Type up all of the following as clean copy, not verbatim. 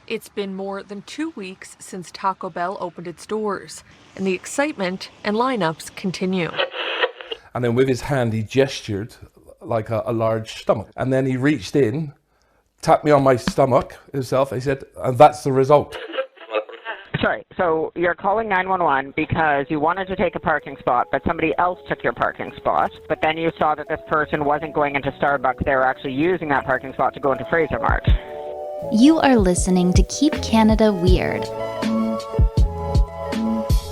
It's been more than 2 weeks since Taco Bell opened its doors, and the excitement and lineups continue. And then with his hand, he gestured like a large stomach. And then he reached in, tapped me on my stomach himself. He said, and that's the result. Sorry, so you're calling 911 because you wanted to take a parking spot, but somebody else took your parking spot, but then you saw that this person wasn't going into Starbucks, they were actually using that parking spot to go into Fraser Mart. You are listening to Keep Canada Weird.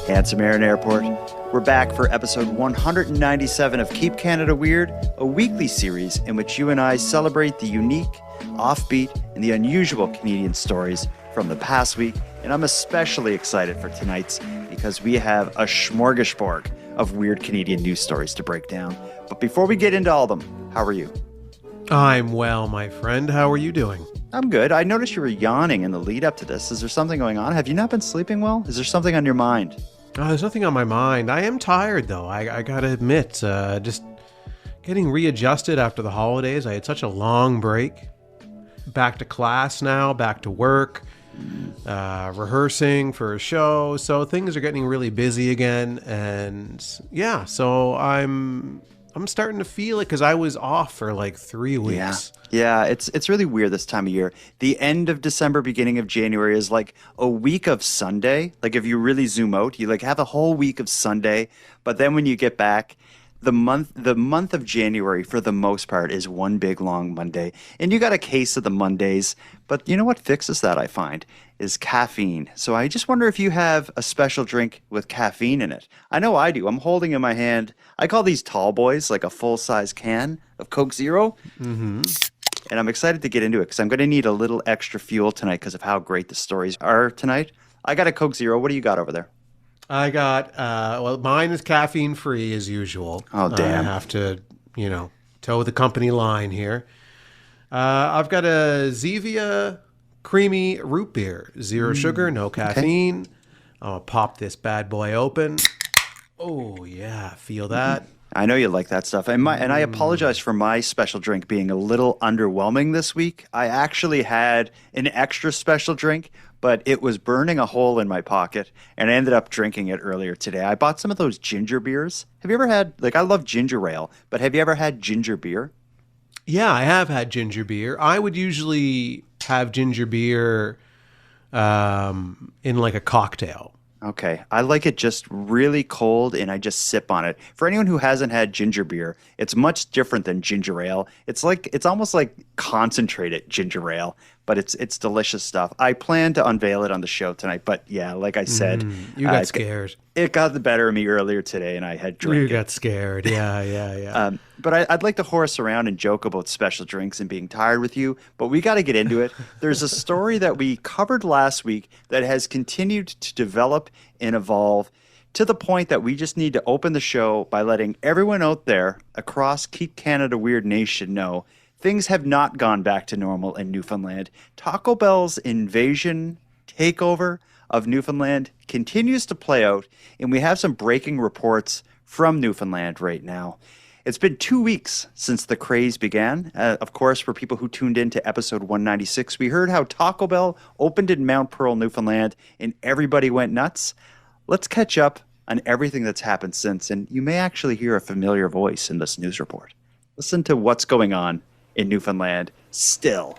At Samaritan Airport, we're back for episode 197 of Keep Canada Weird, a weekly series in which you and I celebrate the unique, offbeat, and the unusual Canadian stories from the past week. And I'm especially excited for tonight's because we have a smorgasbord of weird Canadian news stories to break down. But before we get into all of them, how are you? I'm well, my friend. How are you doing? I'm good. I noticed you were yawning in the lead up to this. Is there something going on? Have you not been sleeping well? Is there something on your mind? Oh, there's nothing on my mind. I am tired, though. I gotta admit, just getting readjusted after the holidays. I had such a long break. Back to class now, back to work, rehearsing for a show. So things are getting really busy again. And yeah, so I'm starting to feel it because I was off for like 3 weeks. Yeah, it's really weird this time of year. The end of December, beginning of January is like a week of Sunday. Like if you really zoom out, you like have a whole week of Sunday. But then when you get back, the month of January for the most part is one big long Monday. And you got a case of the Mondays. But you know what fixes that, I find, is caffeine. So I just wonder if you have a special drink with caffeine in it. I know I do. I'm holding in my hand, I call these tall boys, like a full-size can of Coke Zero. Mm-hmm. And I'm excited to get into it because I'm going to need a little extra fuel tonight because of how great the stories are tonight. I got a Coke Zero. What do you got over there? I got, well, mine is caffeine free as usual. Oh, damn. I have to, toe the company line here. I've got a Zevia creamy root beer. Zero sugar, no caffeine. Okay. I'll pop this bad boy open. Oh, yeah. Feel that? I know you like that stuff. And I apologize for my special drink being a little underwhelming this week. I actually had an extra special drink, but it was burning a hole in my pocket, and I ended up drinking it earlier today. I bought some of those ginger beers. Have you ever had, I love ginger ale, but have you ever had ginger beer? Yeah, I have had ginger beer. I would usually have ginger beer in like a cocktail. Okay. I like it just really cold, and I just sip on it. For anyone who hasn't had ginger beer, it's much different than ginger ale. It's almost like concentrated ginger ale, but it's delicious stuff. I plan to unveil it on the show tonight, but yeah, like I said, you got scared. It got the better of me earlier today, and I had drank it. You got scared. Yeah. But I'd like to horse around and joke about special drinks and being tired with you, but we got to get into it. There's a story that we covered last week that has continued to develop and evolve to the point that we just need to open the show by letting everyone out there across Keep Canada Weird Nation know things have not gone back to normal in Newfoundland. Taco Bell's invasion, takeover of Newfoundland continues to play out, and we have some breaking reports from Newfoundland right now. It's been 2 weeks since the craze began. Of course, for people who tuned in to episode 196, we heard how Taco Bell opened in Mount Pearl, Newfoundland, and everybody went nuts. Let's catch up on everything that's happened since, and you may actually hear a familiar voice in this news report. Listen to what's going on in Newfoundland still.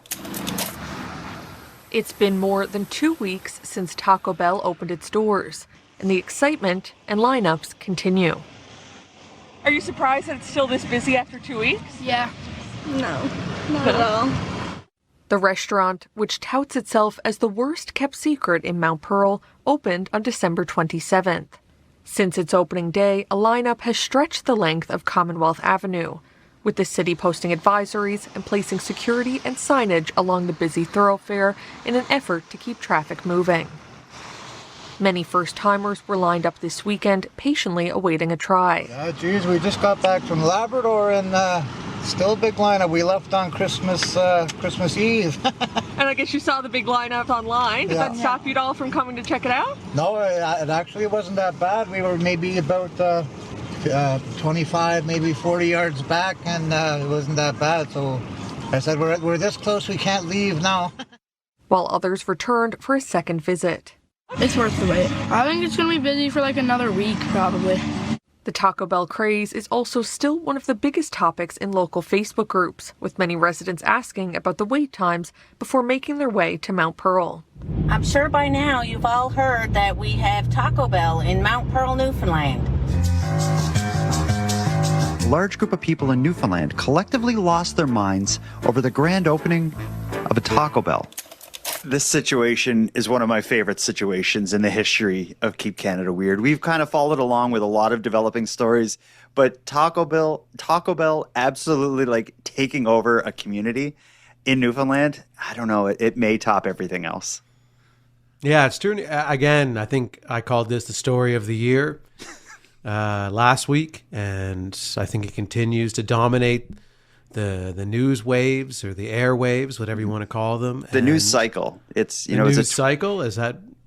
It's been more than 2 weeks since Taco Bell opened its doors, and the excitement and lineups continue. Are you surprised that it's still this busy after 2 weeks? Yeah. No, not at all. The restaurant, which touts itself as the worst-kept secret in Mount Pearl, opened on December 27th. Since its opening day, a lineup has stretched the length of Commonwealth Avenue, with the city posting advisories and placing security and signage along the busy thoroughfare in an effort to keep traffic moving. Many first-timers were lined up this weekend, patiently awaiting a try. We just got back from Labrador and still a big lineup. We left on Christmas Eve. And I guess you saw the big lineup online. Did that stop you at all from coming to check it out? No, it actually wasn't that bad. We were maybe about 25, maybe 40 yards back, and it wasn't that bad. So I said, we're this close, we can't leave now. while others returned for a second visit. It's worth the wait. I think it's going to be busy for like another week, probably. The Taco Bell craze is also still one of the biggest topics in local Facebook groups, with many residents asking about the wait times before making their way to Mount Pearl. I'm sure by now you've all heard that we have Taco Bell in Mount Pearl, Newfoundland. A large group of people in Newfoundland collectively lost their minds over the grand opening of a Taco Bell. This situation is one of my favorite situations in the history of Keep Canada Weird. We've kind of followed along with a lot of developing stories, but Taco Bell absolutely like taking over a community in Newfoundland. I don't know. It may top everything else. Yeah, it's true. Again, I think I called this the story of the year last week, and I think it continues to dominate the news waves or the airwaves, whatever you want to call them. The news cycle. It's news cycle.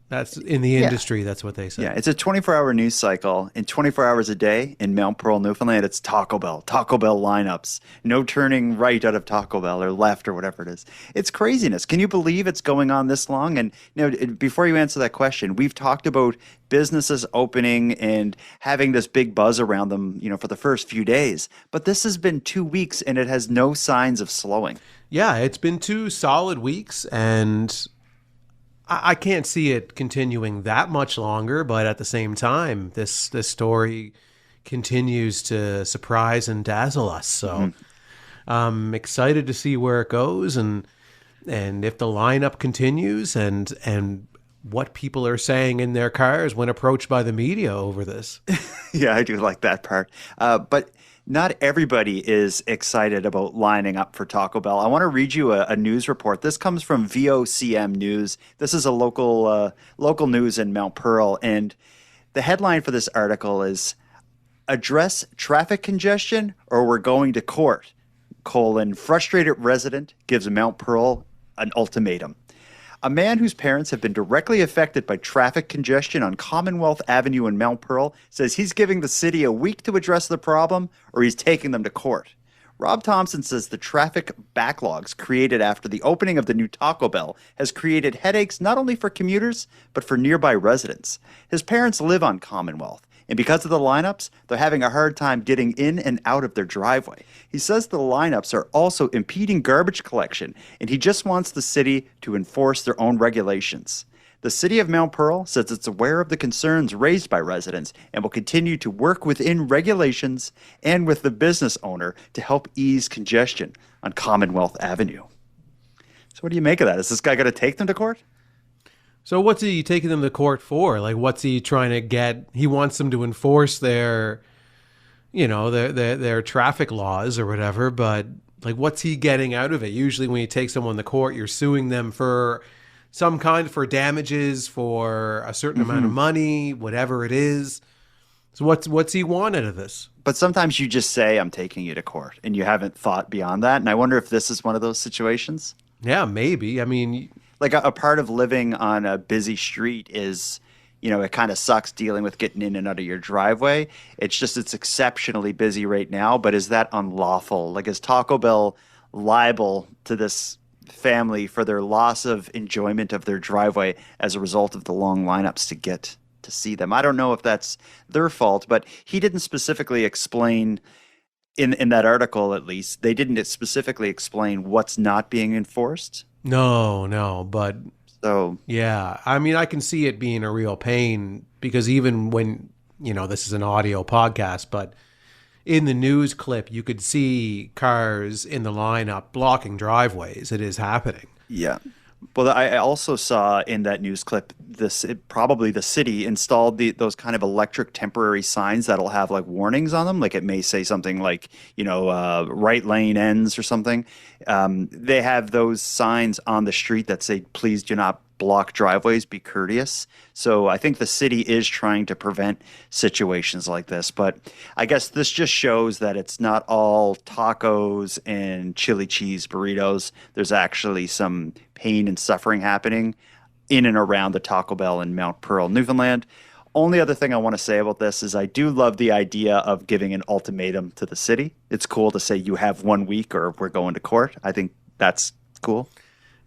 That's in the industry. That's what they say. Yeah, it's a 24-hour news cycle. In 24 hours a day in Mount Pearl, Newfoundland, it's Taco Bell lineups. No turning right out of Taco Bell or left or whatever it is. It's craziness. Can you believe it's going on this long? And before you answer that question, we've talked about businesses opening and having this big buzz around them, for the first few days. But this has been 2 weeks and it has no signs of slowing. Yeah, it's been 2 solid weeks, and I can't see it continuing that much longer, but at the same time, this story continues to surprise and dazzle us. So I'm excited to see where it goes, and if the lineup continues, and what people are saying in their cars when approached by the media over this. Yeah, I do like that part. But not everybody is excited about lining up for Taco Bell. I want to read you a news report. This comes from VOCM News. This is a local news in Mount Pearl, and the headline for this article is "Address Traffic Congestion or We're Going to Court: Frustrated resident gives Mount Pearl an ultimatum." A man whose parents have been directly affected by traffic congestion on Commonwealth Avenue in Mount Pearl says he's giving the city a week to address the problem, or he's taking them to court. Rob Thompson says the traffic backlogs created after the opening of the new Taco Bell has created headaches not only for commuters, but for nearby residents. His parents live on Commonwealth, and because of the lineups, they're having a hard time getting in and out of their driveway. He says the lineups are also impeding garbage collection, and he just wants the city to enforce their own regulations. The city of Mount Pearl says it's aware of the concerns raised by residents and will continue to work within regulations and with the business owner to help ease congestion on Commonwealth Avenue. So what do you make of that? Is this guy going to take them to court? So what's he taking them to court for? Like, what's he trying to get? He wants them to enforce their traffic laws or whatever, but like, what's he getting out of it? Usually when you take someone to court, you're suing them for some kind for damages, for a certain amount of money, whatever it is. So what's he want out of this? But sometimes you just say, I'm taking you to court, and you haven't thought beyond that. And I wonder if this is one of those situations. Yeah, maybe. I mean, like a part of living on a busy street is, it kind of sucks dealing with getting in and out of your driveway. It's exceptionally busy right now, but is that unlawful? Like, is Taco Bell liable to this family for their loss of enjoyment of their driveway as a result of the long lineups to get to see them? I don't know if that's their fault, but he didn't specifically explain in that article, at least, they didn't specifically explain what's not being enforced. No, but so yeah, I mean, I can see it being a real pain because even when, this is an audio podcast, but in the news clip, you could see cars in the lineup blocking driveways. It is happening. Yeah. Well, I also saw in that news clip, probably the city installed those kind of electric temporary signs that'll have like warnings on them. Like it may say something like, right lane ends or something. They have those signs on the street that say, please do not block driveways, be courteous. So I think the city is trying to prevent situations like this. But I guess this just shows that it's not all tacos and chili cheese burritos. There's actually some pain and suffering happening in and around the Taco Bell in Mount Pearl, Newfoundland. Only other thing I want to say about this is I do love the idea of giving an ultimatum to the city. It's cool to say you have 1 week or we're going to court. I think that's cool.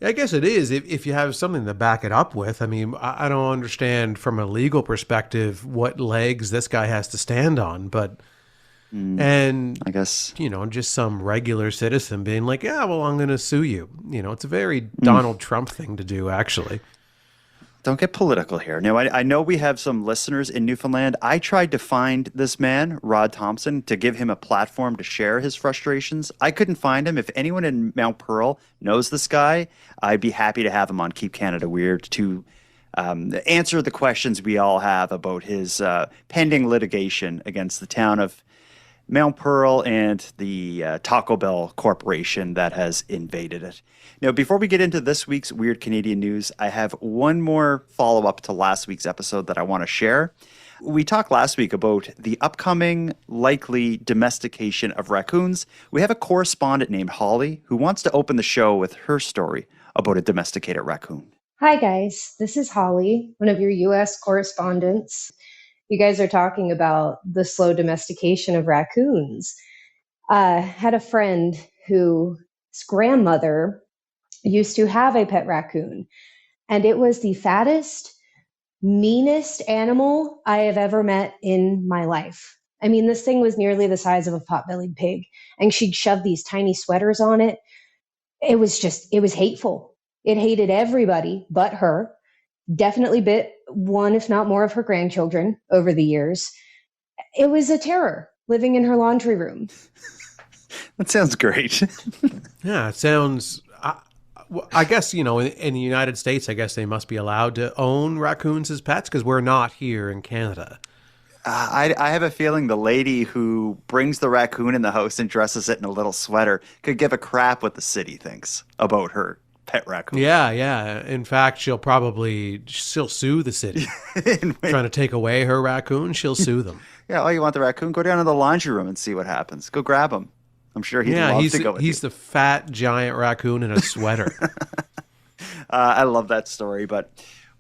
I guess it is if you have something to back it up with. I mean, I don't understand from a legal perspective what legs this guy has to stand on, but and I guess, just some regular citizen being like, yeah, well, I'm going to sue you. It's a very Donald Trump thing to do, actually. Don't get political here. Now, I know we have some listeners in Newfoundland. I tried to find this man, Rod Thompson, to give him a platform to share his frustrations. I couldn't find him. If anyone in Mount Pearl knows this guy, I'd be happy to have him on Keep Canada Weird to answer the questions we all have about his pending litigation against the town of Mount Pearl and the Taco Bell Corporation that has invaded it. Now, before we get into this week's Weird Canadian News, I have one more follow-up to last week's episode that I want to share. We talked last week about the upcoming likely domestication of raccoons. We have a correspondent named Holly who wants to open the show with her story about a domesticated raccoon. Hi, guys. This is Holly, one of your U.S. correspondents. You guys are talking about the slow domestication of raccoons. Had a friend whose grandmother used to have a pet raccoon, and it was the fattest, meanest animal I have ever met in my life. I mean, this thing was nearly the size of a pot-bellied pig, and she'd shove these tiny sweaters on it. It was hateful. It hated everybody but her. Definitely bit one, if not more, of her grandchildren over the years. It was a terror living in her laundry room. That sounds great. Yeah, it sounds... I guess, in the United States, I guess they must be allowed to own raccoons as pets because we're not here in Canada. I have a feeling the lady who brings the raccoon in the house and dresses it in a little sweater could give a crap what the city thinks about her pet raccoon. Yeah. In fact, she'll sue the city. Trying to take away her raccoon, she'll sue them. Yeah, you want the raccoon? Go down to the laundry room and see what happens. Go grab him. I'm sure he'd love to go with you. He's the fat, giant raccoon in a sweater. I love that story, but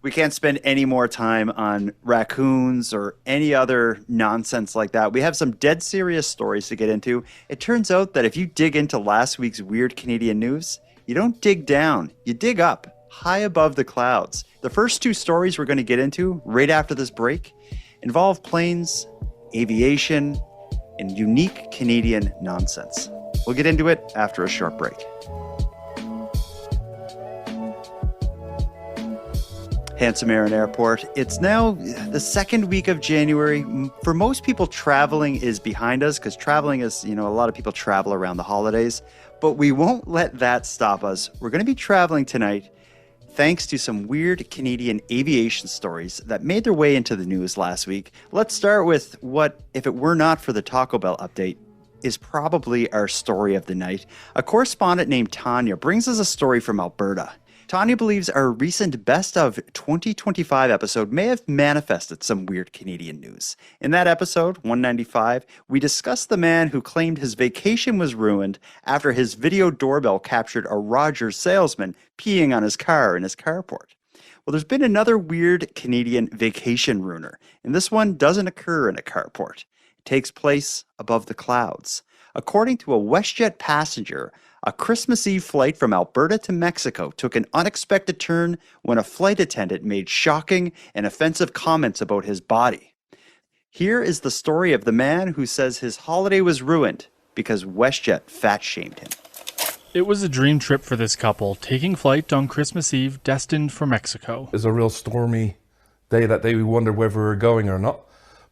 we can't spend any more time on raccoons or any other nonsense like that. We have some dead serious stories to get into. It turns out that if you dig into last week's Weird Canadian News, you don't dig down, you dig up, high above the clouds. The first two stories we're going to get into right after this break involve planes, aviation, and unique Canadian nonsense. We'll get into it after a short break. Handsome Aaron Airport. It's now the second week of January. For most people, traveling is behind us because traveling is, a lot of people travel around the holidays. But we won't let that stop us. We're going to be traveling tonight thanks to some weird Canadian aviation stories that made their way into the news last week. Let's start with what, if it were not for the Taco Bell update, is probably our story of the night. A correspondent named Tanya brings us a story from Alberta. Tanya believes our recent Best of 2025 episode may have manifested some weird Canadian news. In that episode, 195, we discussed the man who claimed his vacation was ruined after his video doorbell captured a Rogers salesman peeing on his car in his carport. Well, there's been another weird Canadian vacation ruiner, and this one doesn't occur in a carport. It takes place above the clouds. According to a WestJet passenger, a Christmas Eve flight from Alberta to Mexico took an unexpected turn when a flight attendant made shocking and offensive comments about his body. Here is the story of the man who says his holiday was ruined because WestJet fat-shamed him. It was a dream trip for this couple, taking flight on Christmas Eve, destined for Mexico. It was a real stormy day that day. We wondered whether we were going or not.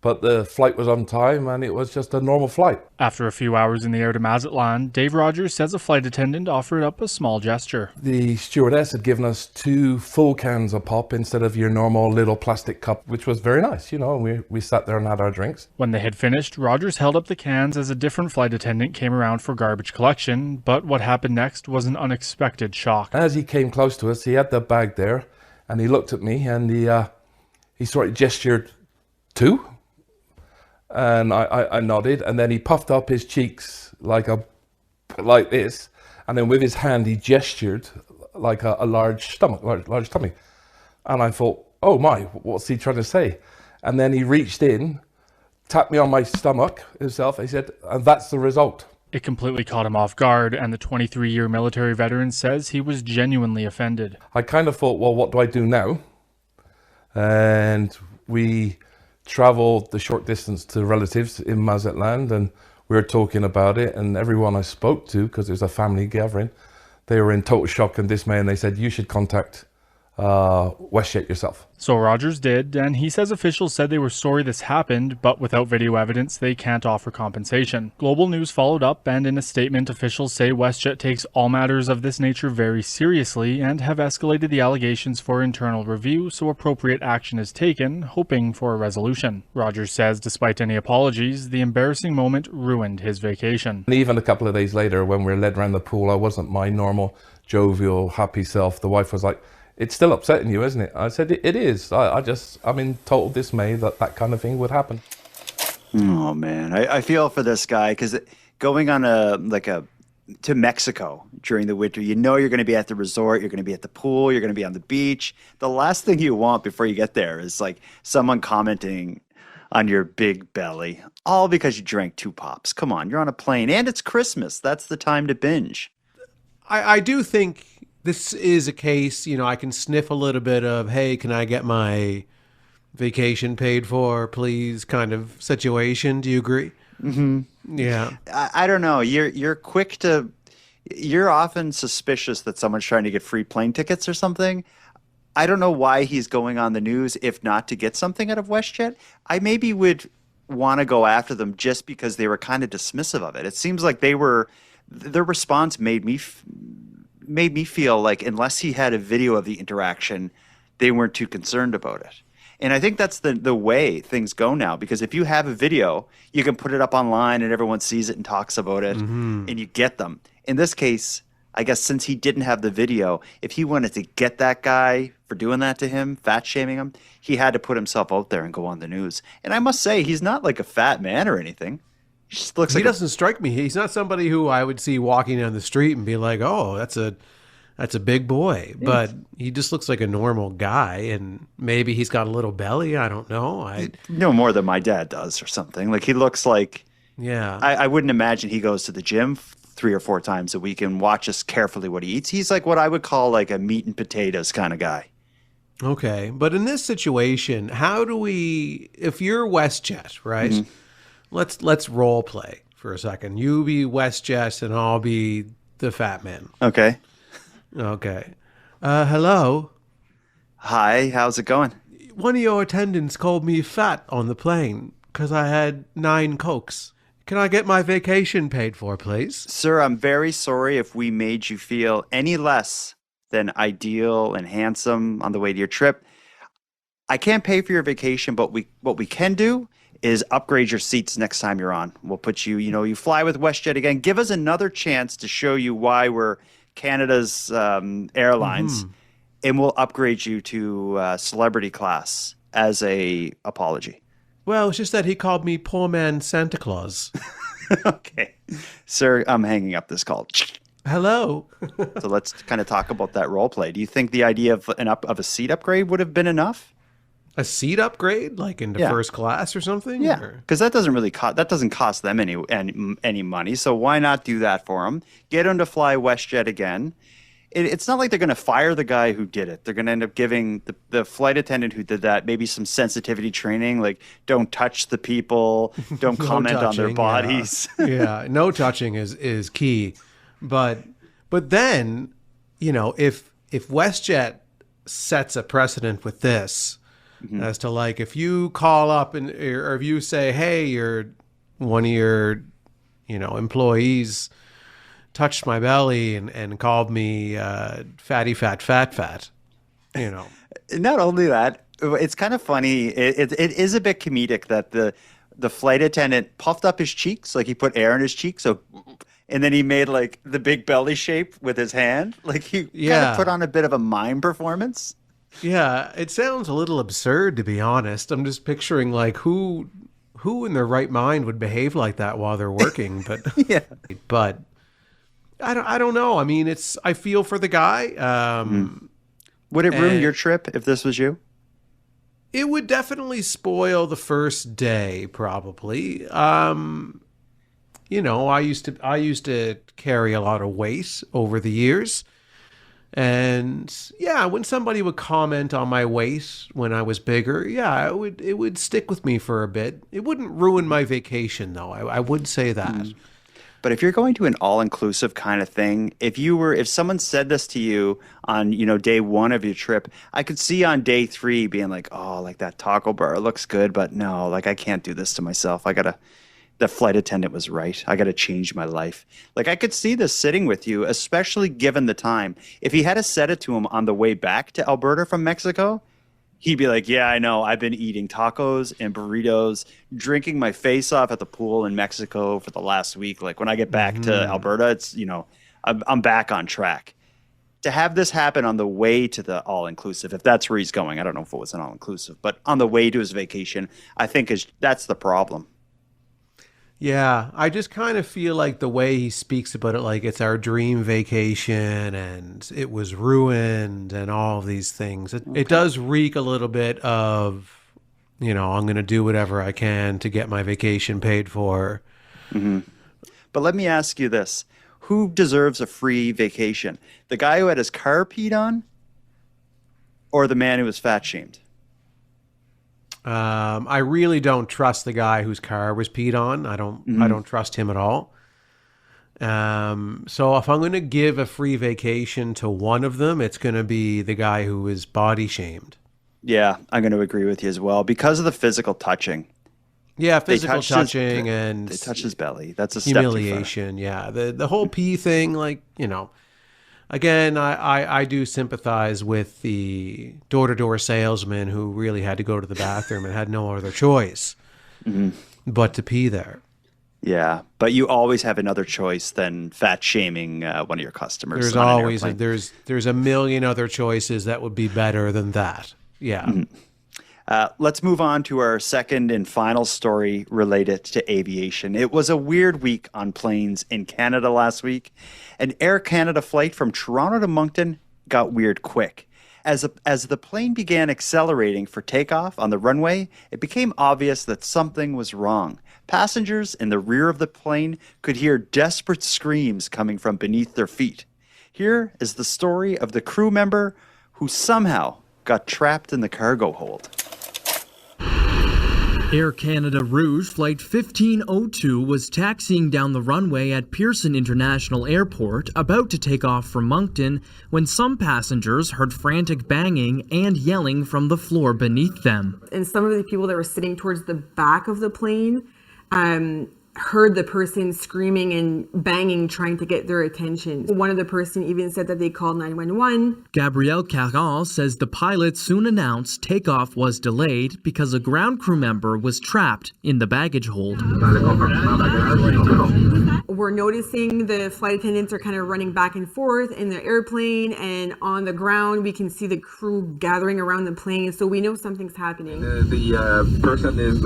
But the flight was on time and it was just a normal flight. After a few hours in the air to Mazatlan, Dave Rogers says a flight attendant offered up a small gesture. The stewardess had given us 2 full cans of pop instead of your normal little plastic cup, which was very nice, and we sat there and had our drinks. When they had finished, Rogers held up the cans as a different flight attendant came around for garbage collection, but what happened next was an unexpected shock. As he came close to us, he had the bag there and he looked at me and he sort of gestured 2. And I nodded, and then he puffed up his cheeks like this, and then with his hand he gestured like a large tummy. And I thought, oh my, what's he trying to say? And then he reached in, tapped me on my stomach himself. He said, and that's the result. It completely caught him off guard, and the 23-year military veteran says he was genuinely offended. I kind of thought, well, what do I do now? And we traveled the short distance to relatives in Mazatlan, and we were talking about it, and everyone I spoke to, because it was a family gathering, they were in total shock and dismay, and they said, you should contact WestJet yourself. So Rogers did, and he says officials said they were sorry this happened, but without video evidence, they can't offer compensation. Global News followed up, and in a statement, officials say WestJet takes all matters of this nature very seriously and have escalated the allegations for internal review so appropriate action is taken, hoping for a resolution. Rogers says despite any apologies, the embarrassing moment ruined his vacation. And even a couple of days later, when we were led around the pool, I wasn't my normal, jovial, happy self. The wife was like, it's still upsetting you, isn't it? I said, it is. I'm in total dismay that that kind of thing would happen. Oh, man. I feel for this guy, because going on to Mexico during the winter, you know you're going to be at the resort, you're going to be at the pool, you're going to be on the beach. The last thing you want before you get there is like someone commenting on your big belly, all because you drank 2 pops. Come on, you're on a plane, and it's Christmas. That's the time to binge. I do think this is a case, I can sniff a little bit of, hey, can I get my vacation paid for, please, kind of situation. Do you agree? Mm-hmm. Yeah. I don't know. You're often suspicious that someone's trying to get free plane tickets or something. I don't know why he's going on the news, if not to get something out of WestJet. I maybe would want to go after them just because they were kind of dismissive of it. It seems like their response made me feel like unless he had a video of the interaction, they weren't too concerned about it. And I think that's the way things go now, because if you have a video, you can put it up online and everyone sees it and talks about it, and you get them. In this case, I guess since he didn't have the video, if he wanted to get that guy for doing that to him, fat shaming him, he had to put himself out there and go on the news. And I must say, he's not like a fat man or anything. He just looks like doesn't strike me. He's not somebody who I would see walking down the street and be like, oh, that's a big boy. But he just looks like a normal guy, and maybe he's got a little belly. I don't know. No more than my dad does or something. Like he looks like, yeah. I wouldn't imagine he goes to the gym 3 or 4 times a week and watches carefully what he eats. He's like what I would call like a meat and potatoes kind of guy. Okay. But in this situation, how do we, if you're WestJet, right? Mm-hmm. Let's role play for a second. You be WestJet and I'll be the fat man. Okay. Okay. Hello. Hi, how's it going? One of your attendants called me fat on the plane because I had 9 Cokes. Can I get my vacation paid for, please? Sir, I'm very sorry if we made you feel any less than ideal and handsome on the way to your trip. I can't pay for your vacation, but what we can do is upgrade your seats next time you're on. We'll put you, you fly with WestJet again. Give us another chance to show you why we're Canada's airlines, and we'll upgrade you to celebrity class as a apology. Well, it's just that he called me poor man Santa Claus. Okay. Sir, I'm hanging up this call. Hello. So let's kind of talk about that role play. Do you think the idea of a seat upgrade would have been enough? A seat upgrade, like into first class or something? Yeah, because that doesn't cost them any money. So why not do that for them? Get them to fly WestJet again. It's not like they're going to fire the guy who did it. They're going to end up giving the flight attendant who did that maybe some sensitivity training, like don't touch the people, don't comment on their bodies. Yeah, no touching is key. But then, if WestJet sets a precedent with this, as to like if you call up or if you say, hey, one of your employees touched my belly and called me fatty fat. Not only that, it's kind of funny. It is a bit comedic that the flight attendant puffed up his cheeks, like he put air in his cheeks, and then he made like the big belly shape with his hand, like he kind of put on a bit of a mime performance. Yeah, it sounds a little absurd, to be honest. I'm just picturing like who in their right mind would behave like that while they're working. But yeah, but I don't know. I mean, I feel for the guy. Would it ruin your trip if this was you? It would definitely spoil the first day, probably. I used to carry a lot of weight over the years. And yeah, when somebody would comment on my weight when I was bigger, yeah, it would stick with me for a bit. It wouldn't ruin my vacation, though. I would say that. But if you're going to an all-inclusive kind of thing, if someone said this to you on, day one of your trip, I could see on day 3 being like, oh, like that taco bar looks good, but no, like I can't do this to myself. The flight attendant was right. I got to change my life. Like I could see this sitting with you, especially given the time. If he had said it to him on the way back to Alberta from Mexico, he'd be like, yeah, I know. I've been eating tacos and burritos, drinking my face off at the pool in Mexico for the last week. Like when I get back to Alberta, it's, I'm back on track. To have this happen on the way to the all-inclusive, if that's where he's going, I don't know if it was an all-inclusive, but on the way to his vacation, I think that's the problem. Yeah, I just kind of feel like the way he speaks about it, like it's our dream vacation and it was ruined and all of these things. It does reek a little bit of, I'm going to do whatever I can to get my vacation paid for. Mm-hmm. But let me ask you this. Who deserves a free vacation? The guy who had his car peed on or the man who was fat-shamed? I really don't trust the guy whose car was peed on. I don't trust him at all. So if I'm going to give a free vacation to one of them, it's going to be the guy who was body shamed. Yeah, I'm going to agree with you as well because of the physical touching. Yeah, physical touching and they touch his belly. That's a humiliation. Yeah, the whole pee thing, Again, I do sympathize with the door-to-door salesman who really had to go to the bathroom and had no other choice but to pee there. Yeah, but you always have another choice than fat shaming one of your customers. There's always there's a million other choices that would be better than that. Yeah. Let's move on to our second and final story related to aviation. It was a weird week on planes in Canada last week. An Air Canada flight from Toronto to Moncton got weird quick. As the plane began accelerating for takeoff on the runway, it became obvious that something was wrong. Passengers in the rear of the plane could hear desperate screams coming from beneath their feet. Here is the story of the crew member who somehow got trapped in the cargo hold. Air Canada Rouge Flight 1502 was taxiing down the runway at Pearson International Airport, about to take off for Moncton, when some passengers heard frantic banging and yelling from the floor beneath them. And some of the people that were sitting towards the back of the plane heard the person screaming and banging, trying to get their attention. One of the person even said that they called 911. Gabrielle Caron says the pilot soon announced takeoff was delayed because a ground crew member was trapped in the baggage hold. We're noticing the flight attendants are kind of running back and forth in the airplane, and on the ground we can see the crew gathering around the plane, so we know something's happening. The person is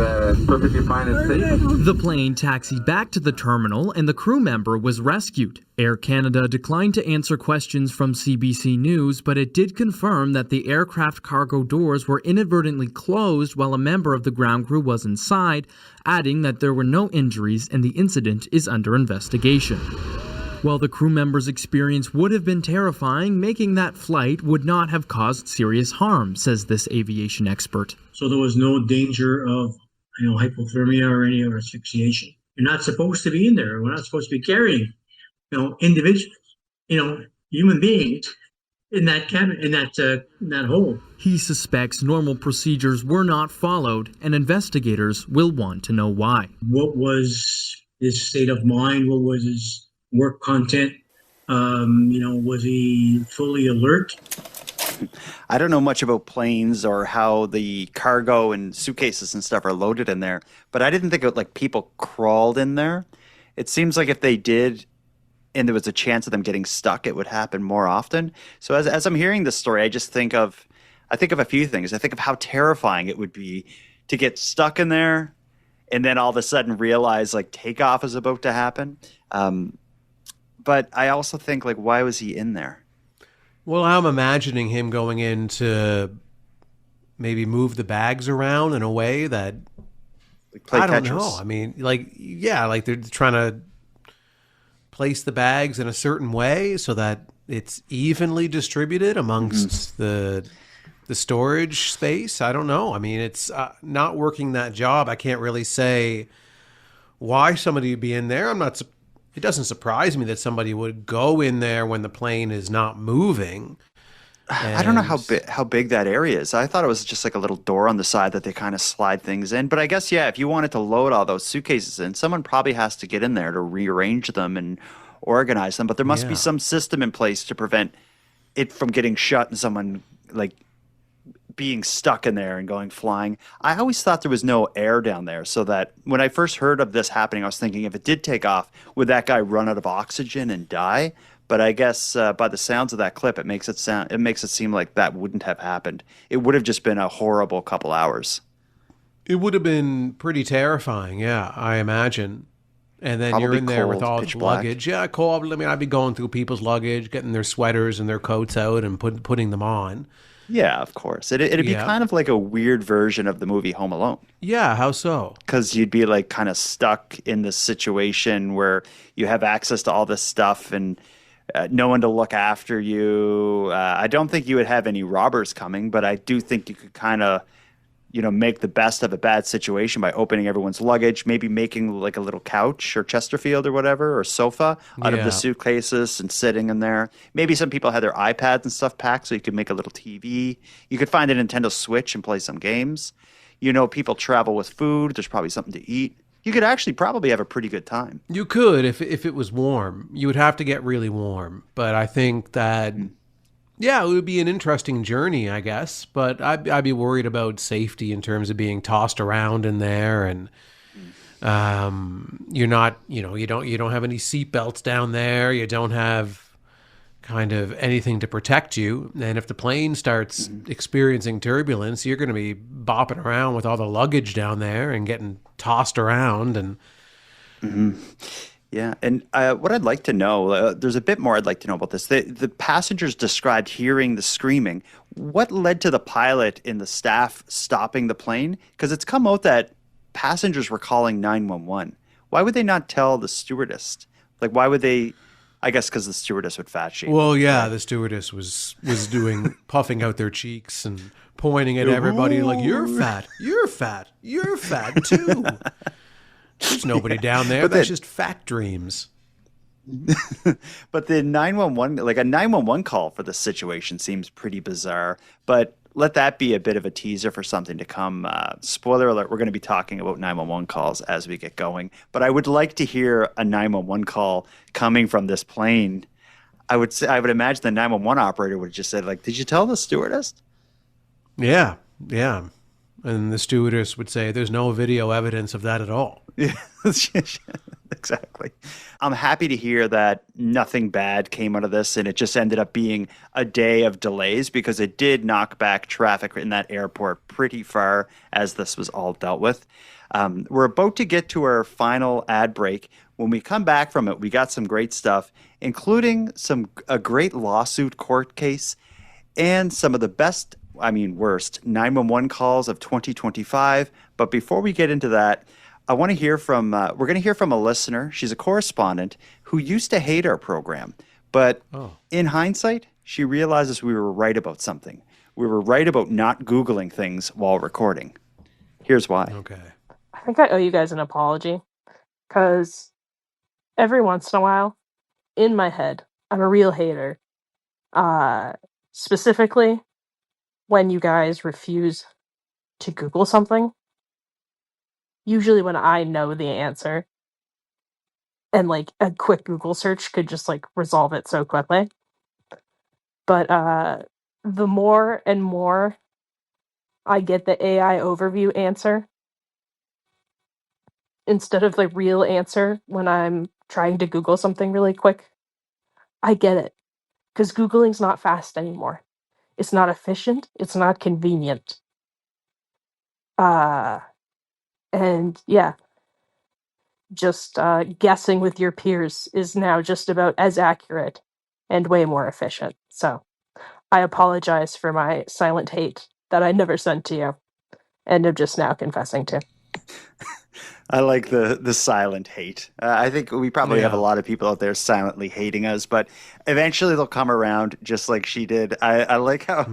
perfectly fine and safe. The plane taxied back to the terminal and the crew member was rescued. Air Canada declined to answer questions from CBC News, but it did confirm that the aircraft cargo doors were inadvertently closed while a member of the ground crew was inside, adding that there were no injuries and the incident is under investigation. While the crew member's experience would have been terrifying, making that flight would not have caused serious harm, says this aviation expert. So there was no danger of hypothermia or any other asphyxiation. You're not supposed to be in there. We're not supposed to be carrying, individuals, human beings in that cabin, in that hole. He suspects normal procedures were not followed, and investigators will want to know why. What was his state of mind? What was his work content? Was he fully alert? I don't know much about planes or how the cargo and suitcases and stuff are loaded in there, but I didn't think it people crawled in there. It seems like if they did and there was a chance of them getting stuck, it would happen more often. So as I'm hearing this story, I think of a few things. I think of how terrifying it would be to get stuck in there and then all of a sudden realize takeoff is about to happen. But I also think why was he in there? Well, I'm imagining him going in to maybe move the bags around in a way that play I don't Tetris. know. I mean, they're trying to place the bags in a certain way so that it's evenly distributed amongst the storage space. I don't know. I mean, it's not working that job. I can't really say why somebody would be in there. It doesn't surprise me that somebody would go in there when the plane is not moving. I don't know how big that area is. I thought it was just like a little door on the side that they kind of slide things in. But I guess, yeah, if you wanted to load all those suitcases in, someone probably has to get in there to rearrange them and organize them. But there must be some system in place to prevent it from getting shut and someone like being stuck in there and going flying. I always thought there was no air down there, so that when I first heard of this happening, I was thinking if it did take off, would that guy run out of oxygen and die? But I guess by the sounds of that clip, it makes it seem like that wouldn't have happened. It would have just been a horrible couple hours. It would have been pretty terrifying, yeah, I imagine. And then you're in there with all the luggage. Yeah, cold. I mean, I'd be going through people's luggage, getting their sweaters and their coats out and putting them on. Yeah, of course. It'd be kind of like a weird version of the movie Home Alone. Yeah, how so? Because you'd be like kind of stuck in this situation where you have access to all this stuff and no one to look after you. I don't think you would have any robbers coming, but I do think you could kind of, make the best of a bad situation by opening everyone's luggage, maybe making like a little couch or Chesterfield or whatever, or sofa out of the suitcases and sitting in there. Maybe some people had their iPads and stuff packed so you could make a little TV. You could find a Nintendo Switch and play some games. People travel with food. There's probably something to eat. You could actually probably have a pretty good time. You could if it was warm. You would have to get really warm. But I think that... Yeah, it would be an interesting journey, I guess, but I'd be worried about safety in terms of being tossed around in there, and you don't have any seat belts down there. You don't have kind of anything to protect you. And if the plane starts experiencing turbulence, you're going to be bopping around with all the luggage down there and getting tossed around and. Yeah, and what I'd like to know, there's a bit more I'd like to know about this. The passengers described hearing the screaming. What led to the pilot and the staff stopping the plane? Because it's come out that passengers were calling 911. Why would they not tell the stewardess? Like, why would they? I guess because the stewardess would fat shame. Well, yeah, the stewardess was doing puffing out their cheeks and pointing at everybody like, "You're fat, you're fat, you're fat too." There's nobody down there. That's just fat dreams. But the 911, like a 911 call for this situation seems pretty bizarre. But let that be a bit of a teaser for something to come. Spoiler alert, we're going to be talking about 911 calls as we get going. But I would like to hear a 911 call coming from this plane. I would imagine the 911 operator would have just said, like, did you tell the stewardess? Yeah. And the stewardess would say, there's no video evidence of that at all. Yeah, exactly. I'm happy to hear that nothing bad came out of this, and it just ended up being a day of delays because it did knock back traffic in that airport pretty far as this was all dealt with. We're about to get to our final ad break. When we come back from it, we got some great stuff, including a great lawsuit court case and some of the worst 911 calls of 2025. But before we get into that, I want to hear from, we're going to hear from a listener. She's a correspondent who used to hate our program. But in hindsight, she realizes we were right about something. We were right about not Googling things while recording. Here's why. Okay. I think I owe you guys an apology. Because every once in a while, in my head, I'm a real hater. Specifically, when you guys refuse to Google something. Usually when I know the answer. And like a quick Google search could just like resolve it so quickly. But the more and more I get the AI overview answer instead of the real answer when I'm trying to Google something really quick, I get it. Because Googling's not fast anymore. It's not efficient. It's not convenient. And yeah, just guessing with your peers is now just about as accurate and way more efficient. So I apologize for my silent hate that I never sent to you and am just now confessing to. I like the silent hate. I think we probably have a lot of people out there silently hating us, but eventually they'll come around just like she did. I like how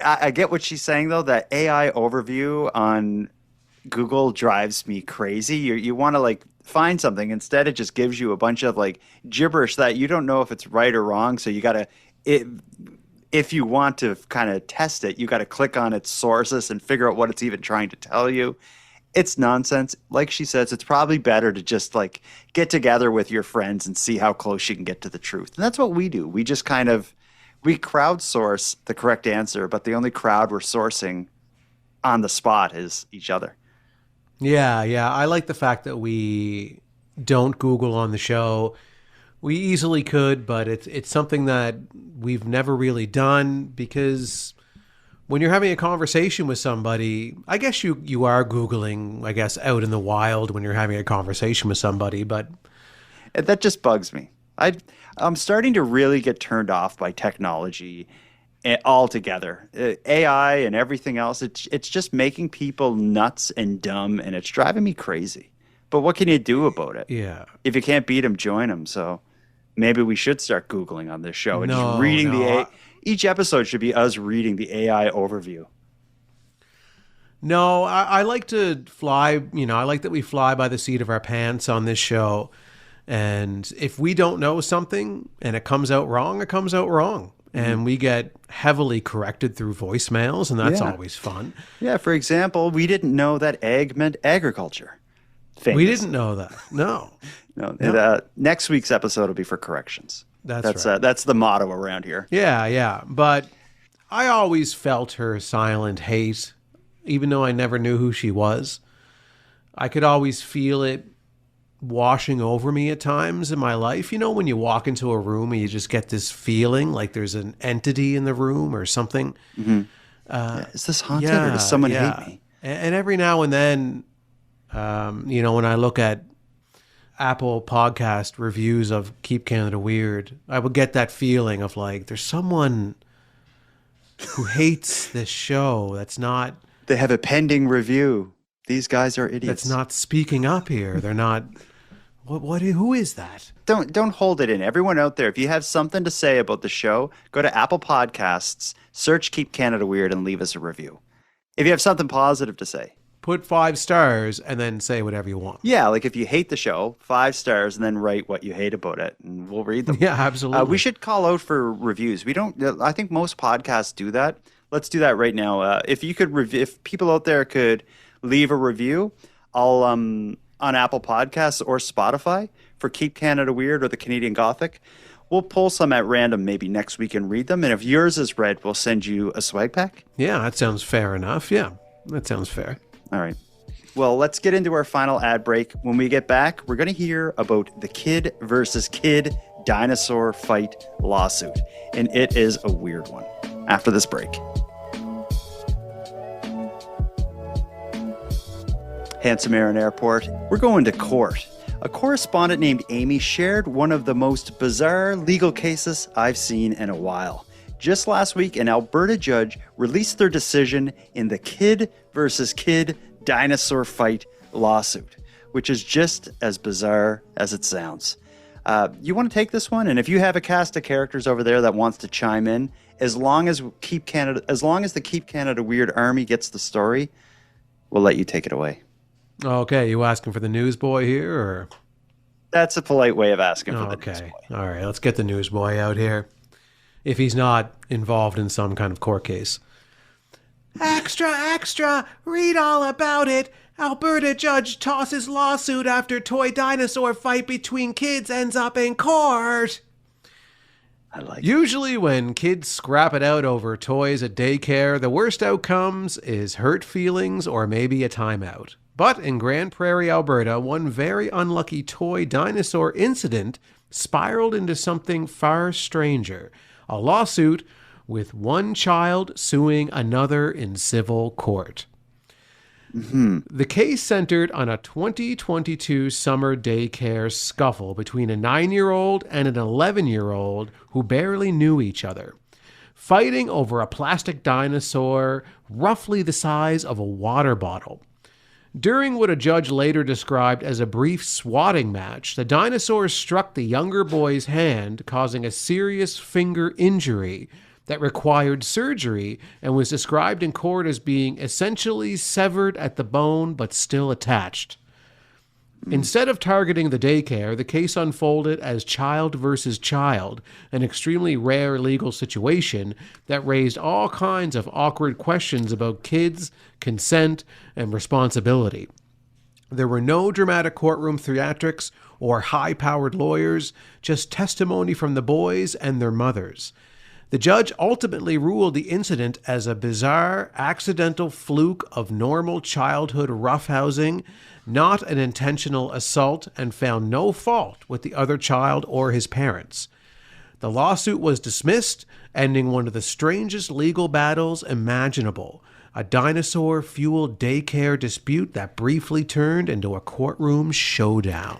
I get what she's saying though. That AI overview on Google drives me crazy. You want to like find something, instead it just gives you a bunch of like gibberish that you don't know if it's right or wrong. So you gotta if you want to kind of test it, you got to click on its sources and figure out what it's even trying to tell you. It's nonsense. Like she says, it's probably better to just like get together with your friends and see how close you can get to the truth. And that's what we do. We just we crowdsource the correct answer, but the only crowd we're sourcing on the spot is each other. Yeah. I like the fact that we don't Google on the show. We easily could, but it's something that we've never really done because when you're having a conversation with somebody, I guess you are Googling, I guess, out in the wild when you're having a conversation with somebody, but that just bugs me. I'm starting to really get turned off by technology altogether. AI and everything else, it's just making people nuts and dumb, and it's driving me crazy. But what can you do about it? Yeah. If you can't beat them, join them. So maybe we should start Googling on this show and just reading each episode should be us reading the AI overview. No, I like to fly, I like that we fly by the seat of our pants on this show. And if we don't know something and it comes out wrong, it comes out wrong. And we get heavily corrected through voicemails, and that's always fun. Yeah, for example, we didn't know that egg meant agriculture. Famous. We didn't know that. No. Next week's episode will be for corrections. That's right. That's the motto around here. Yeah. But I always felt her silent hate, even though I never knew who she was. I could always feel it washing over me at times in my life. When you walk into a room and you just get this feeling like there's an entity in the room or something. Mm-hmm. Is this haunted or does someone hate me? And every now and then, when I look at Apple podcast reviews of Keep Canada Weird, I would get that feeling of like, there's someone who hates this show that's not... They have a pending review. These guys are idiots. That's not speaking up here. They're not... Who is that? Don't hold it in. Everyone out there, if you have something to say about the show, go to Apple Podcasts, search Keep Canada Weird, and leave us a review. If you have something positive to say. Put 5 stars and then say whatever you want. Yeah, like if you hate the show, 5 stars and then write what you hate about it, and we'll read them. Yeah, absolutely. We should call out for reviews. I think most podcasts do that. Let's do that right now. If people out there could leave a review, I'll on Apple Podcasts or Spotify for Keep Canada Weird or the Canadian Gothic. We'll pull some at random maybe next week and read them. And if yours is read, we'll send you a swag pack. Yeah, that sounds fair enough. Yeah, that sounds fair. All right. Well, let's get into our final ad break. When we get back, we're going to hear about the kid versus kid dinosaur fight lawsuit. And it is a weird one. After this break. Handsome Aaron Airport. We're going to court. A correspondent named Amy shared one of the most bizarre legal cases I've seen in a while. Just last week, an Alberta judge released their decision in the kid versus kid dinosaur fight lawsuit, which is just as bizarre as it sounds. You want to take this one? And if you have a cast of characters over there that wants to chime in, as long as the Keep Canada Weird Army gets the story, we'll let you take it away. Okay, you asking for the newsboy here, or? That's a polite way of asking for the newsboy. All right, let's get the newsboy out here. If he's not involved in some kind of court case. Extra, extra, read all about it. Alberta judge tosses lawsuit after toy dinosaur fight between kids ends up in court. Usually when kids scrap it out over toys at daycare, the worst outcomes is hurt feelings or maybe a timeout. But in Grand Prairie, Alberta, one very unlucky toy dinosaur incident spiraled into something far stranger. A lawsuit with one child suing another in civil court. Mm-hmm. The case centered on a 2022 summer daycare scuffle between a 9-year-old and an 11-year-old who barely knew each other, fighting over a plastic dinosaur roughly the size of a water bottle. During what a judge later described as a brief swatting match, the dinosaur struck the younger boy's hand, causing a serious finger injury that required surgery and was described in court as being essentially severed at the bone but still attached. Instead of targeting the daycare, the case unfolded as child versus child, an extremely rare legal situation that raised all kinds of awkward questions about kids, consent, and responsibility. There were no dramatic courtroom theatrics or high-powered lawyers, just testimony from the boys and their mothers. The judge ultimately ruled the incident as a bizarre, accidental fluke of normal childhood roughhousing, not an intentional assault, and found no fault with the other child or his parents. The lawsuit was dismissed, ending one of the strangest legal battles imaginable, a dinosaur-fueled daycare dispute that briefly turned into a courtroom showdown.